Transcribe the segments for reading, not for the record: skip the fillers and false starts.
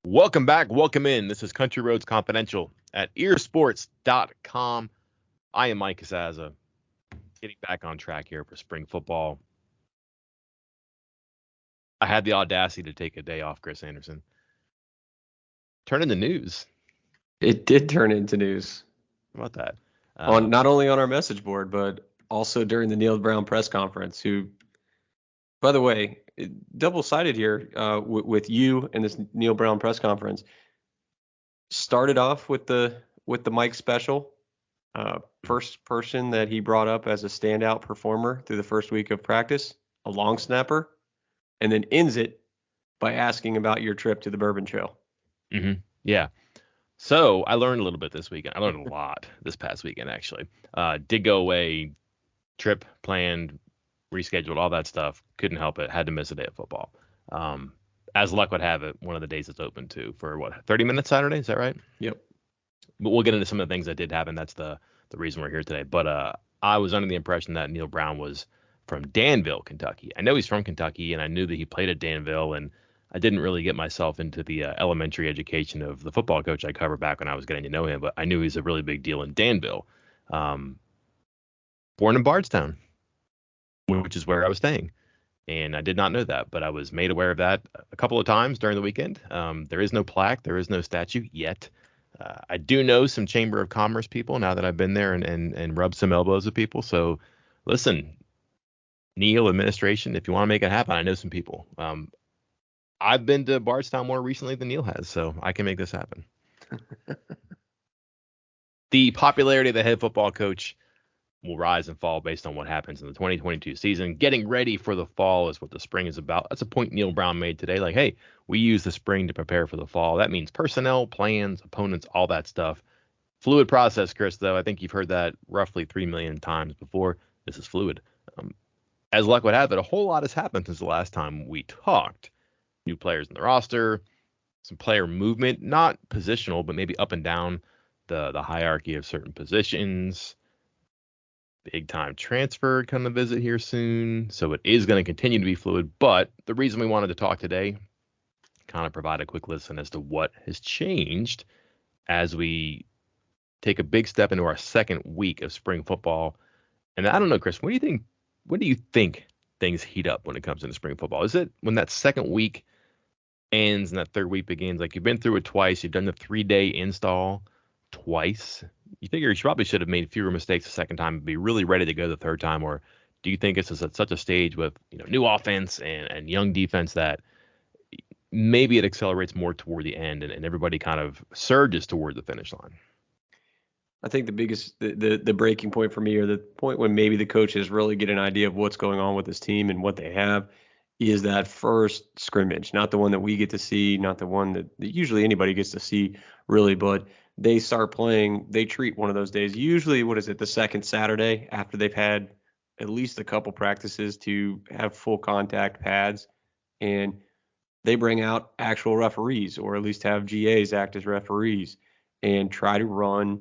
Welcome back. Welcome in. This is Country Roads Confidential at earsports.com. I am Mike Casaza, getting back on track here for spring football. I had the audacity to take a day off, Chris Anderson. Turn into news. It did turn into news. How about that? On not only on our message board, but also during the Neil Brown press conference, who, by the way, double-sided here with you and this Neil Brown press conference. Started off with the Mike special, first person that he brought up as a standout performer through the first week of practice, a long snapper, and then ends it by asking about your trip to the Bourbon Trail. Mm-hmm. Yeah. So I learned a little bit this weekend. I learned a lot this past weekend, actually. Did go away, trip planned, rescheduled, all that stuff. Couldn't help it. Had to miss a day of football. As luck would have it, one of the days it's open to for 30 minutes Saturday? Is that right? Yep. But we'll get into some of the things that did happen. That's the reason we're here today. But I was under the impression that Neil Brown was from Danville, Kentucky. I know he's from Kentucky, and I knew that he played at Danville, and I didn't really get myself into the elementary education of the football coach I covered back when I was getting to know him, but I knew he's a really big deal in Danville. Born in Bardstown, which is where I was staying. And I did not know that, but I was made aware of that a couple of times during the weekend. There is no plaque. There is no statue yet. I do know some Chamber of Commerce people now that I've been there and rubbed some elbows with people. So listen, Neil administration, if you want to make it happen, I know some people. I've been to Bardstown more recently than Neil has, so I can make this happen. The popularity of the head football coach will rise and fall based on what happens in the 2022 season. Getting ready for the fall is what the spring is about. That's a point Neil Brown made today. Like, hey, we use the spring to prepare for the fall. That means personnel, plans, opponents, all that stuff. Fluid process, Chris, though. I think you've heard that roughly 3 million times before. This is fluid. As luck would have it, a whole lot has happened since the last time we talked. New players in the roster, some player movement, not positional, but maybe up and down the hierarchy of certain positions. Big time transfer come to visit here soon. So it is going to continue to be fluid. But the reason we wanted to talk today, kind of provide a quick listen as to what has changed as we take a big step into our second week of spring football. And I don't know, Chris, when do you think things heat up when it comes into spring football? Is it when that second week ends and that third week begins? Like, you've been through it twice. You've done the 3-day install twice. You figure you probably should have made fewer mistakes the second time and be really ready to go the third time? Or do you think this is at such a stage with new offense and young defense that maybe it accelerates more toward the end and everybody kind of surges toward the finish line? I think the biggest, the breaking point for me, or the point when maybe the coaches really get an idea of what's going on with this team and what they have, is that first scrimmage. Not the one that we get to see, not the one that usually anybody gets to see, really, but they start playing. They treat one of those days, usually, the second Saturday after they've had at least a couple practices to have full contact pads, and they bring out actual referees, or at least have GAs act as referees and try to run.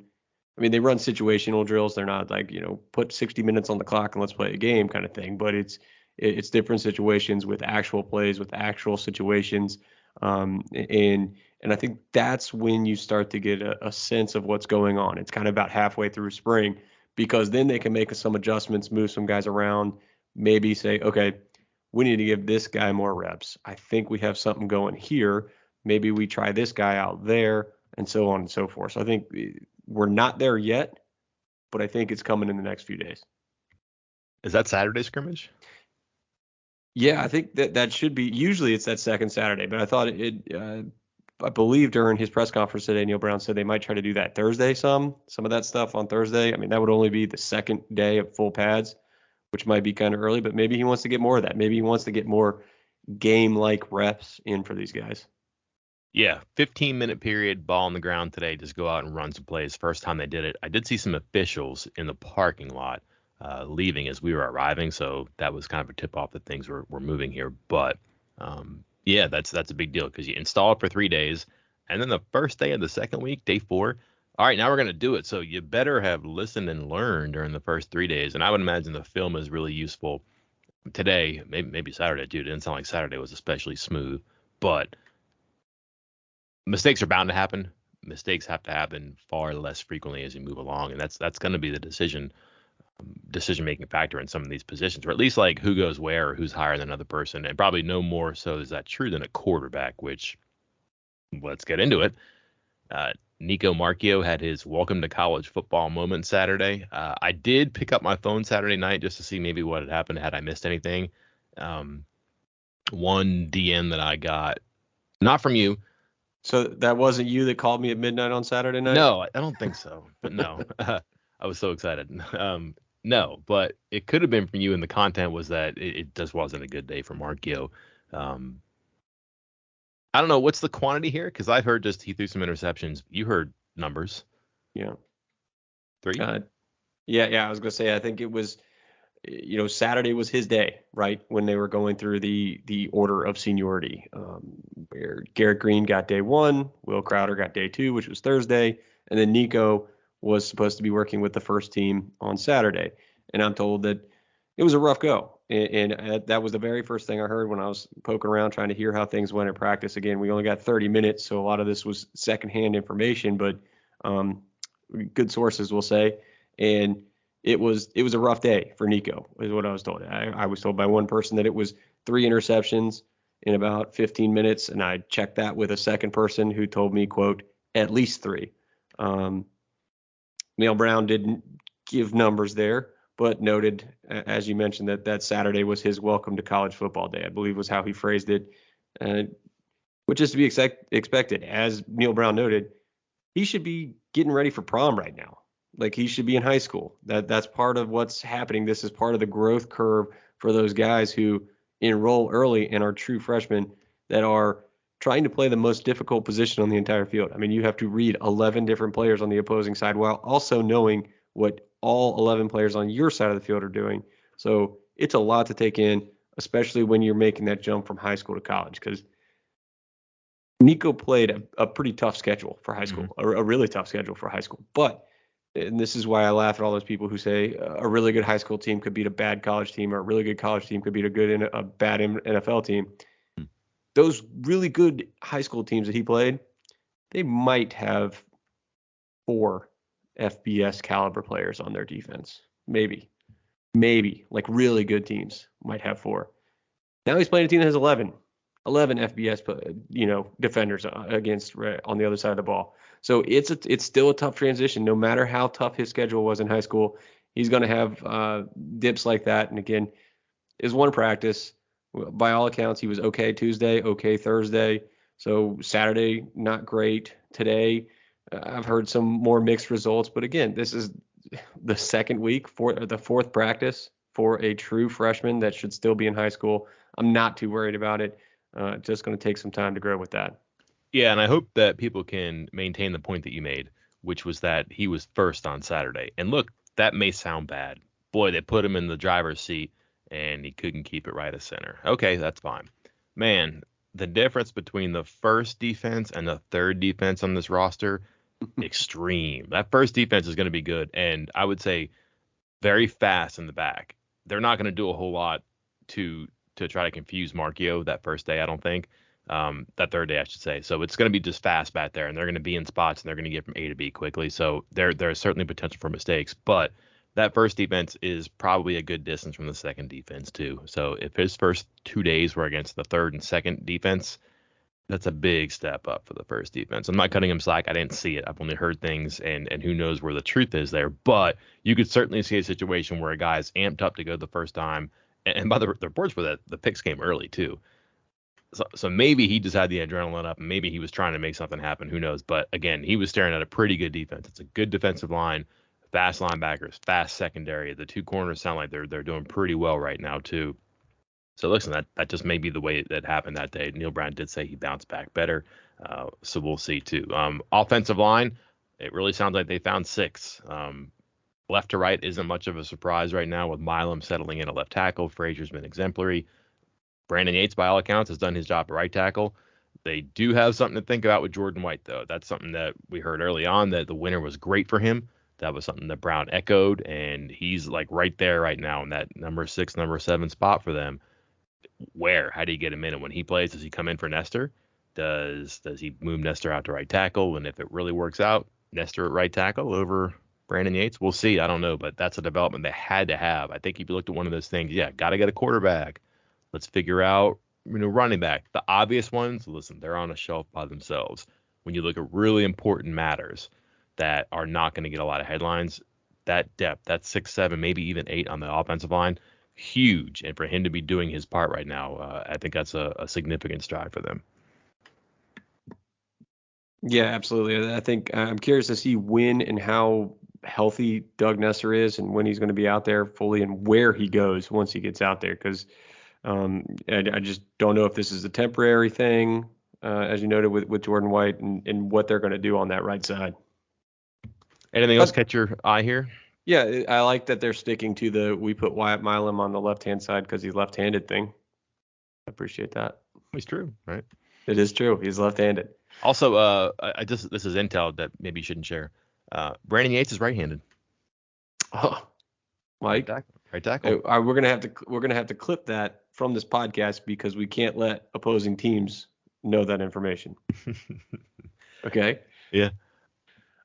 I mean, they run situational drills. They're not like, put 60 minutes on the clock and let's play a game kind of thing. But it's different situations with actual plays, with actual situations. And I think that's when you start to get a sense of what's going on. It's kind of about halfway through spring, because then they can make some adjustments, move some guys around, maybe say, okay, we need to give this guy more reps. I think we have something going here. Maybe we try this guy out there, and so on and so forth. So I think we're not there yet, but I think it's coming in the next few days. Is that Saturday scrimmage? Yeah, I think that should be. Usually it's that second Saturday, but I thought I believe during his press conference today, Neil Brown said they might try to do that Thursday, some of that stuff on Thursday. I mean, that would only be the second day of full pads, which might be kind of early, but maybe he wants to get more of that. Maybe he wants to get more game-like reps in for these guys. Yeah, 15-minute period, ball on the ground today. Just go out and run some plays. First time they did it. I did see some officials in the parking lot leaving as we were arriving, so that was kind of a tip-off that things were moving here. But, yeah, that's a big deal, because you install it for 3 days, and then the first day of the second week, day 4, all right, now we're going to do it. So you better have listened and learned during the first 3 days, and I would imagine the film is really useful today, maybe Saturday, too. It didn't sound like Saturday was especially smooth, but Mistakes are bound to happen. Mistakes have to happen far less frequently as you move along, and that's going to be the decision making factor in some of these positions, or at least like who goes where or who's higher than another person, and probably no more so is that true than a quarterback. Which let's get into it. Nico Marchio had his welcome to college football moment Saturday. I did pick up my phone Saturday night just to see maybe what had happened, had I missed anything. One DM that I got, not from you. So that wasn't you that called me at midnight on Saturday night? No, I don't think so. But no, I was so excited. No, but it could have been from you, and the content was that it just wasn't a good day for Marchio. I don't know what's the quantity here, because I've heard just he threw some interceptions. You heard numbers. Yeah. 3? Yeah. I was gonna say I think it was, Saturday was his day, right? When they were going through the order of seniority, where Garrett Green got day 1, Will Crowder got day 2, which was Thursday, and then Nico was supposed to be working with the first team on Saturday. And I'm told that it was a rough go. And that was the very first thing I heard when I was poking around trying to hear how things went in practice. Again, we only got 30 minutes, so a lot of this was secondhand information, but good sources will say. And it was a rough day for Nico, is what I was told. I was told by one person that it was 3 interceptions in about 15 minutes, and I checked that with a second person who told me, quote, at least 3. Neil Brown didn't give numbers there, but noted, as you mentioned, that Saturday was his welcome to college football day, I believe was how he phrased it, which is to be expected. As Neil Brown noted, he should be getting ready for prom right now. Like, he should be in high school. That's part of what's happening. This is part of the growth curve for those guys who enroll early and are true freshmen that are trying to play the most difficult position on the entire field. I mean, you have to read 11 different players on the opposing side while also knowing what all 11 players on your side of the field are doing. So it's a lot to take in, especially when you're making that jump from high school to college, because Nico played a pretty tough schedule for high school, a really tough schedule for high school. But, and this is why I laugh at all those people who say a really good high school team could beat a bad college team, or a really good college team could beat a bad NFL team. Those really good high school teams that he played, they might have 4 FBS caliber players on their defense. Maybe, like really good teams might have 4. Now he's playing a team that has 11 FBS, defenders against on the other side of the ball. So it's still a tough transition, no matter how tough his schedule was in high school. He's going to have dips like that. And again, is one practice. By all accounts, he was okay Tuesday, okay Thursday. So Saturday, not great. Today, I've heard some more mixed results. But again, this is the second week for the 4th practice for a true freshman that should still be in high school. I'm not too worried about it. Just going to take some time to grow with that. Yeah, and I hope that people can maintain the point that you made, which was that he was first on Saturday. And look, that may sound bad. Boy, they put him in the driver's seat, and he couldn't keep it right at center. Okay, that's fine. Man, the difference between the first defense and the third defense on this roster, extreme. That first defense is going to be good, and I would say very fast in the back. They're not going to do a whole lot to try to confuse Marchio that first day, I don't think. That third day, I should say. So it's going to be just fast back there, and they're going to be in spots, and they're going to get from A to B quickly. So there's certainly potential for mistakes, but that first defense is probably a good distance from the second defense too. So if his first 2 days were against the third and second defense, that's a big step up for the first defense. I'm not cutting him slack. I didn't see it. I've only heard things, and who knows where the truth is there. But you could certainly see a situation where a guy's amped up to go the first time. And by the reports were that the picks came early too. So maybe he just had the adrenaline up, and maybe he was trying to make something happen. Who knows? But again, he was staring at a pretty good defense. It's a good defensive line, fast linebackers, fast secondary. The 2 corners sound like they're doing pretty well right now too. So listen, that just may be the way that happened that day. Neil Brown did say he bounced back better, so we'll see too. Offensive line, it really sounds like they found 6. Left to right isn't much of a surprise right now, with Milam settling in at left tackle. Frazier's been exemplary. Brandon Yates, by all accounts, has done his job at right tackle. They do have something to think about with Jordan White, though. That's something that we heard early on, that the winter was great for him. That was something that Brown echoed, and he's like right there right now in that number 6, number 7 spot for them. How do you get him in? And when he plays, does he come in for Nestor? Does he move Nestor out to right tackle? And if it really works out, Nestor at right tackle over Brandon Yates? We'll see. I don't know, but that's a development they had to have. I think if you looked at one of those things, yeah, got to get a quarterback. Let's figure out, running back. The obvious ones, listen, they're on a shelf by themselves. When you look at really important matters that are not going to get a lot of headlines, that depth, that 6, 7, maybe even 8 on the offensive line, huge. And for him to be doing his part right now, I think that's a significant stride for them. Yeah, absolutely. I think I'm curious to see when and how healthy Doug Nestor is and when he's going to be out there fully and where he goes once he gets out there. Because I just don't know if this is a temporary thing, as you noted with Jordan White and what they're going to do on that right side. Anything else catch your eye here? Yeah, I like that they're sticking to we put Wyatt Milam on the left-hand side because he's left-handed thing. I appreciate that. It's true, right? It is true. He's left-handed. Also, this is intel that maybe you shouldn't share. Brandon Yates is right-handed. Oh, Mike, right tackle. We're gonna have to clip that from this podcast because we can't let opposing teams know that information. Okay. Yeah.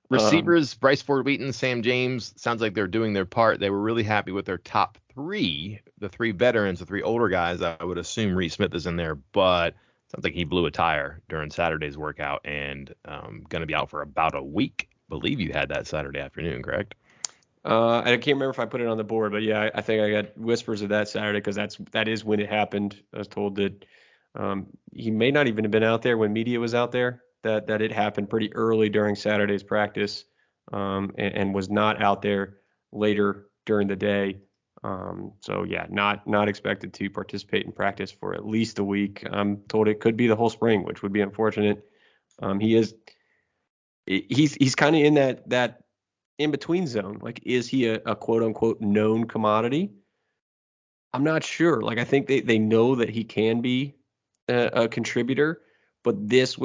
Receivers, Bryce Ford-Wheaton, Sam James, sounds like they're doing their part. They were really happy with their top 3, the 3 veterans, the 3 older guys. I would assume Reese Smith is in there, but sounds like he blew a tire during Saturday's workout and going to be out for about a week. Believe you had that Saturday afternoon, correct? I can't remember if I put it on the board, but yeah, I think I got whispers of that Saturday because that is when it happened. I was told that he may not even have been out there when media was out there. That it happened pretty early during Saturday's practice and was not out there later during the day. So yeah, not expected to participate in practice for at least a week. I'm told it could be the whole spring, which would be unfortunate. He's kind of in that in between zone. Like, is he a quote unquote known commodity? I'm not sure. Like, I think they know that he can be a contributor. But this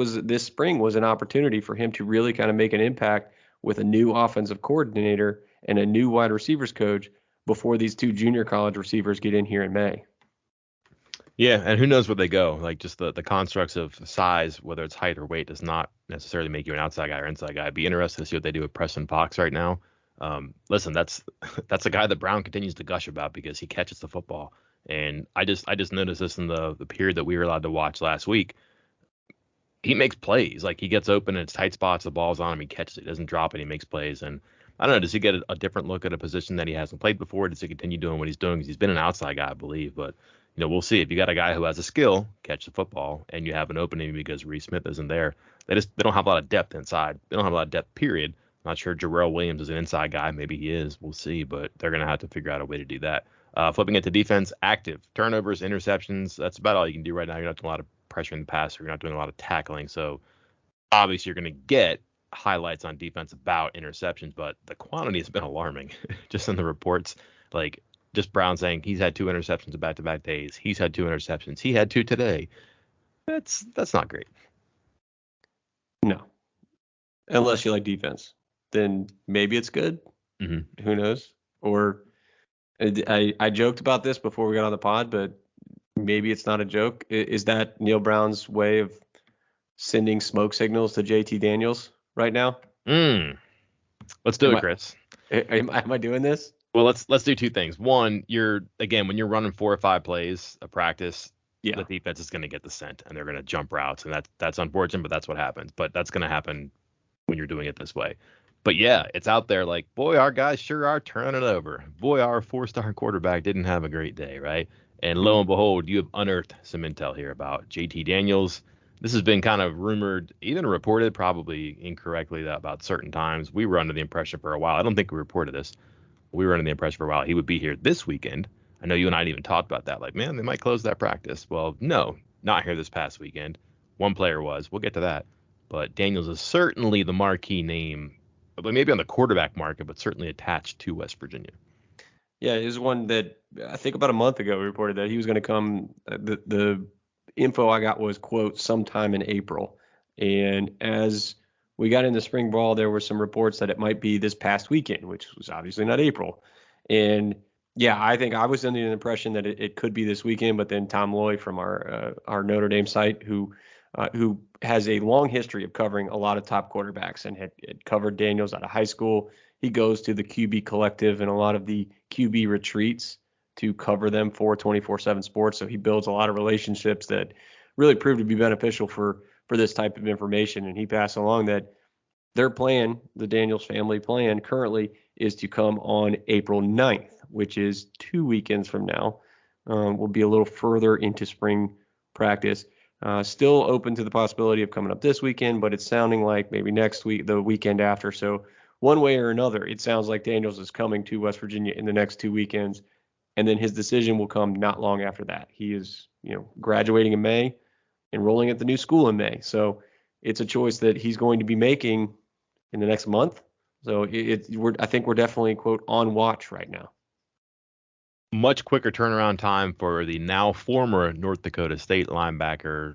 spring was an opportunity for him to really kind of make an impact with a new offensive coordinator and a new wide receivers coach before these 2 junior college receivers get in here in May. Yeah, and who knows where they go. Like, just the constructs of size, whether it's height or weight, does not necessarily make you an outside guy or inside guy. I'd be interested to see what they do with Preston Fox right now. Listen, that's a guy that Brown continues to gush about because he catches the football. And I just noticed this in the period that we were allowed to watch last week. He makes plays. Like, he gets open and it's tight spots, the ball's on him, he catches it, doesn't drop it, he makes plays. And I don't know, does he get a different look at a position that he hasn't played before? Does he continue doing what he's doing? Because he's been an outside guy, I believe. But, we'll see. If you got a guy who has a skill, catch the football, and you have an opening because Reese Smith isn't there, they don't have a lot of depth inside. They don't have a lot of depth, period. I'm not sure Jarrell Williams is an inside guy. Maybe he is. We'll see. But they're going to have to figure out a way to do that. Flipping it to defense, active. Turnovers, interceptions, that's about all you can do right now. You're not doing a lot of pressure in the pass, or you're not doing a lot of tackling. So, obviously, you're going to get highlights on defense about interceptions, but the quantity has been alarming just in the reports. Like, just Brown saying he's had 2 interceptions in back-to-back days. He's had 2 interceptions. He had 2 today. That's not great. No. Unless you like defense. Then maybe it's good. Mm-hmm. Who knows? Or I joked about this before we got on the pod, but maybe it's not a joke. Is that Neil Brown's way of sending smoke signals to JT Daniels right now? Let's do it, Chris. Am I doing this? Well, let's do 2 things. One, when you're running 4 or 5 plays a practice, the defense is going to get the scent and they're going to jump routes, and that's unfortunate, but that's what happens. But that's going to happen when you're doing it this way. But yeah, it's out there like, boy, our guys sure are turning it over. Boy, our 4-star quarterback didn't have a great day, right? And lo and behold, you have unearthed some intel here about JT Daniels. This has been kind of rumored, even reported, probably incorrectly, about certain times. We were under the impression for a while. I don't think we reported this. We were under the impression for a while he would be here this weekend. I know you and I even talked about that. Like, man, they might close that practice. Well, no, not here this past weekend. One player was. We'll get to that. But Daniels is certainly the marquee name, maybe on the quarterback market, but certainly attached to West Virginia. Yeah, it was one that I think about a month ago we reported that he was going to come. The info I got was, quote, sometime in April. And as we got into spring ball, there were some reports that it might be this past weekend, which was obviously not April. And yeah, I think I was under the impression that it could be this weekend, but then Tom Loy from our Notre Dame site, who who has a long history of covering a lot of top quarterbacks and had covered Daniels out of high school. He goes to the QB collective and a lot of the QB retreats to cover them for 24/7 Sports. So he builds a lot of relationships that really prove to be beneficial for this type of information. And he passed along that their plan, the Daniels family plan currently, is to come on April 9th, which is 2 weekends from now. We'll be a little further into spring practice. Still open to the possibility of coming up this weekend, but it's sounding like maybe next week, the weekend after. So one way or another, it sounds like Daniels is coming to West Virginia in the next 2 weekends, and then his decision will come not long after that. He is, graduating in May, enrolling at the new school in May. So it's a choice that he's going to be making in the next month. So I think we're definitely, quote, on watch right now. Much quicker turnaround time for the now former North Dakota State linebacker,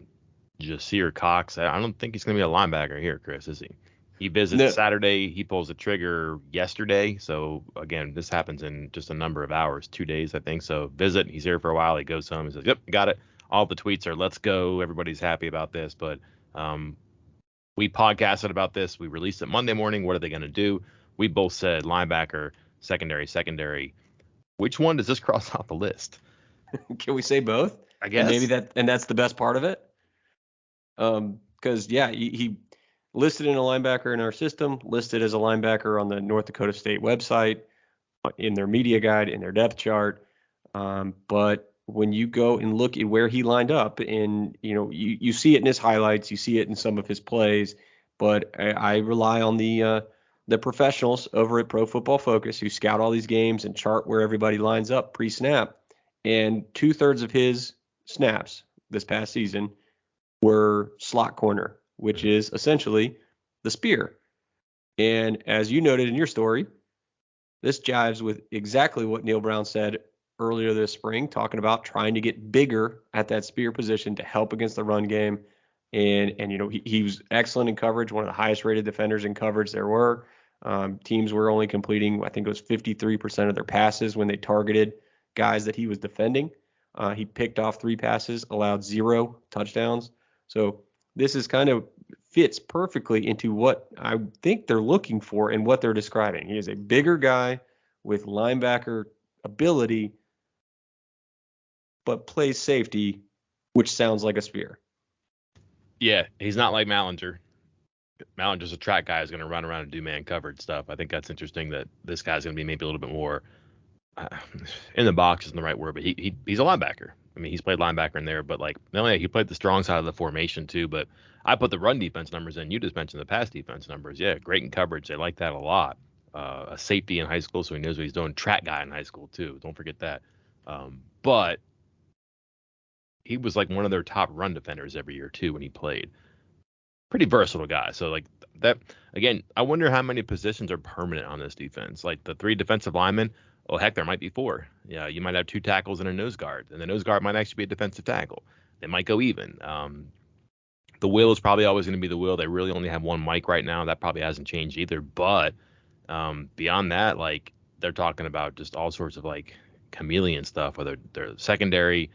Jasir Cox. I don't think he's going to be a linebacker here, Chris, is he? He visits Saturday. He pulls the trigger yesterday. So, again, this happens in just a number of hours, 2 days, I think. So, visit. He's here for a while. He goes home. He says, yep, got it. All the tweets are, let's go. Everybody's happy about this. But we podcasted about this. We released it Monday morning. What are they going to do? We both said linebacker, secondary. Which one does this cross off the list? Can we say both? I guess. And that's the best part of it. Because he listed in a linebacker in our system, listed as a linebacker on the North Dakota State website, in their media guide, in their depth chart. But when you go and look at where he lined up, and you see it in his highlights, you see it in some of his plays, but I rely on the professionals over at Pro Football Focus who scout all these games and chart where everybody lines up pre-snap. And 2/3 of his snaps this past season were slot corner, which is essentially the spear. And as you noted in your story, this jives with exactly what Neil Brown said earlier this spring, talking about trying to get bigger at that spear position to help against the run game. And he was excellent in coverage, one of the highest rated defenders in coverage there were. Teams were only completing, I think it was 53% of their passes when they targeted guys that he was defending. He picked off 3 passes, allowed 0 touchdowns. So this is kind of fits perfectly into what I think they're looking for and what they're describing. He is a bigger guy with linebacker ability, but plays safety, which sounds like a spear. Yeah, he's not like Mallinger. Mallinger's a track guy who's going to run around and do man covered stuff. I think that's interesting that this guy's going to be maybe a little bit more in the box isn't the right word, but he's a linebacker. I mean, he's played linebacker in there, but he played the strong side of the formation too. But I put the run defense numbers in. You just mentioned the pass defense numbers. Yeah, great in coverage. They like that a lot. A safety in high school, so he knows what he's doing. Track guy in high school too. Don't forget that. But he was like one of their top run defenders every year too when he played. Pretty versatile guy. So like that again, I wonder how many positions are permanent on this defense. Like the 3 defensive linemen. Oh, heck, there might be 4. Yeah, you might have 2 tackles and a nose guard, and the nose guard might actually be a defensive tackle. They might go even. The will is probably always going to be the will. They really only have 1 mic right now. That probably hasn't changed either. But beyond that, like they're talking about just all sorts of like chameleon stuff, whether they're secondary,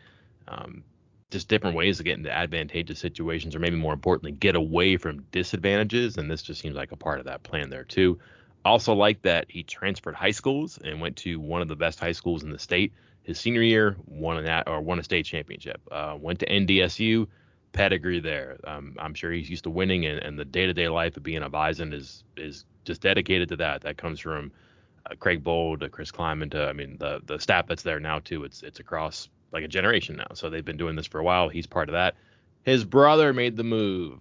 just different ways to get into advantageous situations, or maybe more importantly, get away from disadvantages. And this just seems like a part of that plan there too. Also like that he transferred high schools and went to one of the best high schools in the state. His senior year, won a state championship. Went to NDSU, pedigree there. I'm sure he's used to winning, and the day-to-day life of being a Bison is just dedicated to that. That comes from Craig Bold to Chris Kleiman to, the staff that's there now too. It's across like a generation now. So they've been doing this for a while. He's part of that. His brother made the move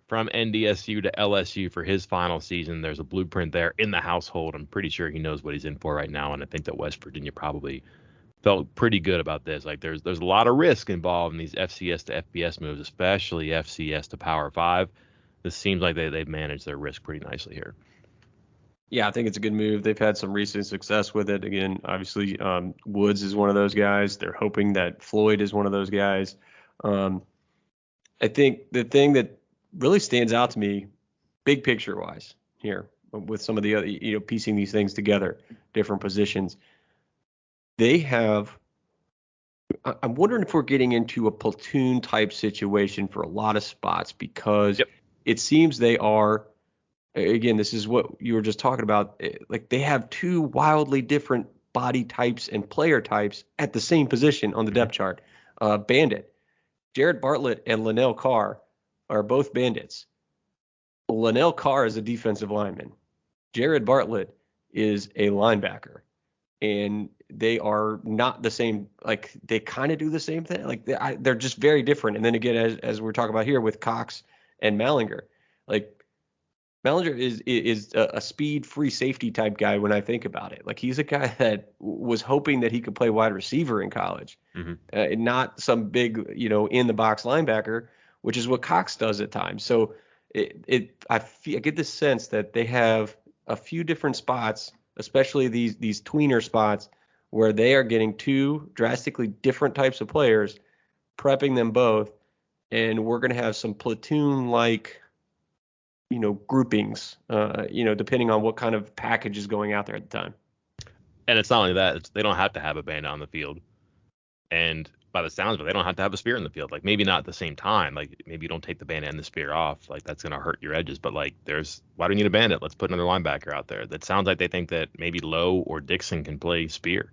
from NDSU to LSU for his final season. There's a blueprint there in the household. I'm pretty sure he knows what he's in for right now, and I think that West Virginia probably felt pretty good about this. Like there's a lot of risk involved in these FCS to FBS moves, especially FCS to Power 5. This seems like they've managed their risk pretty nicely here. Yeah, I think it's a good move. They've had some recent success with it. Again, obviously, Woods is one of those guys. They're hoping that Floyd is one of those guys. I think the thing that really stands out to me, big picture wise here, with some of the other, piecing these things together, different positions, they have I'm wondering if we're getting into a platoon type situation for a lot of spots because Yep. it seems they are. Again, this is what you were just talking about. Like they have two wildly different body types and player types at the same position on the depth chart. Bandit, Jared Bartlett and Linnell Carr are both bandits. Linnell Carr is a defensive lineman. Jared Bartlett is a linebacker. And they are not the same. Like they kind of do the same thing. Like they're just very different. And then again, as we're talking about here with Cox and Mallinger, like Mallinger is a speed free safety type guy when I think about it. Like he's a guy that was hoping that he could play wide receiver in college, and not some big in the box linebacker, which is what Cox does at times. So I get the sense that they have a few different spots, especially these tweener spots, where they are getting two drastically different types of players, prepping them both, and we're going to have some platoon-like, groupings, depending on what kind of package is going out there at the time. And it's not only that; they don't have to have a bandit on the field, and by the sounds of it, they don't have to have a spear in the field. Like maybe not at the same time. Like maybe you don't take the bandit and the spear off. Like that's gonna hurt your edges. But like why do you need a bandit? Let's put another linebacker out there. That sounds like they think that maybe Lowe or Dixon can play spear.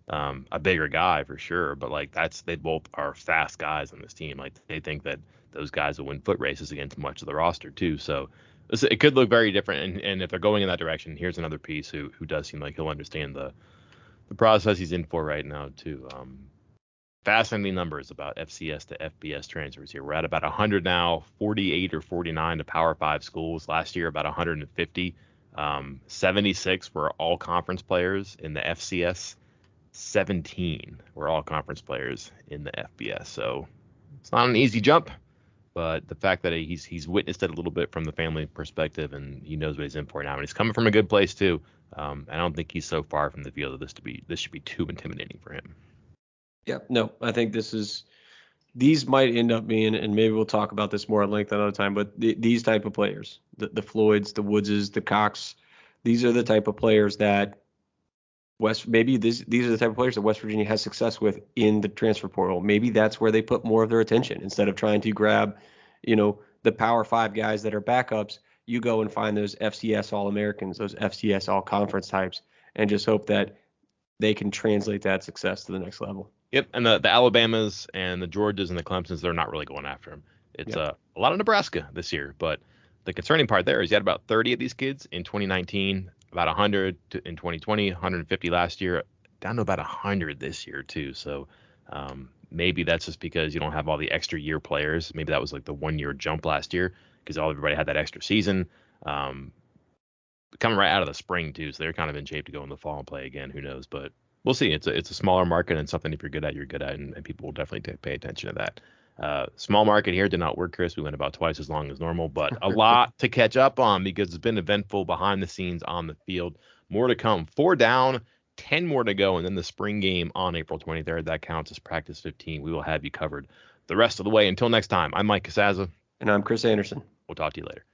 A bigger guy for sure, but like they both are fast guys on this team. Like they think that those guys will win foot races against much of the roster too. So it could look very different. And if they're going in that direction, here's another piece who does seem like he'll understand the process he's in for right now too. Fascinating numbers about FCS to FBS transfers here. We're at about 100 now, 48 or 49 to Power 5 schools. Last year, about 150. 76 were all conference players in the FCS. 17 were all conference players in the FBS. So it's not an easy jump, but the fact that he's witnessed it a little bit from the family perspective and he knows what he's in for now. And he's coming from a good place too. I don't think he's so far from the field that this should be too intimidating for him. Yeah, no, I think these might end up being, and maybe we'll talk about this more at length another time, but these type of players, the Floyds, the Woodses, the Cox, these are the type of players that these are the type of players that West Virginia has success with in the transfer portal. Maybe that's where they put more of their attention instead of trying to grab, the Power 5 guys that are backups. You go and find those FCS All-Americans, those FCS All-Conference types, and just hope that they can translate that success to the next level. Yep, and the Alabamas and the Georgias and the Clemsons, they're not really going after him. It's a lot of Nebraska this year, but the concerning part there is you had about 30 of these kids in 2019, about 100 in 2020, 150 last year, down to about 100 this year too. So maybe that's just because you don't have all the extra year players. Maybe that was like the 1 year jump last year because everybody had that extra season. Coming right out of the spring too, so they're kind of in shape to go in the fall and play again. Who knows? But we'll see. It's a smaller market and something if you're good at, and people will definitely pay attention to that. Small market here did not work, Chris. We went about twice as long as normal, but a lot to catch up on because it's been eventful behind the scenes on the field. More to come. 4 down, 10 more to go, and then the spring game on April 23rd. That counts as practice 15. We will have you covered the rest of the way. Until next time, I'm Mike Casazza. And I'm Chris Anderson. We'll talk to you later.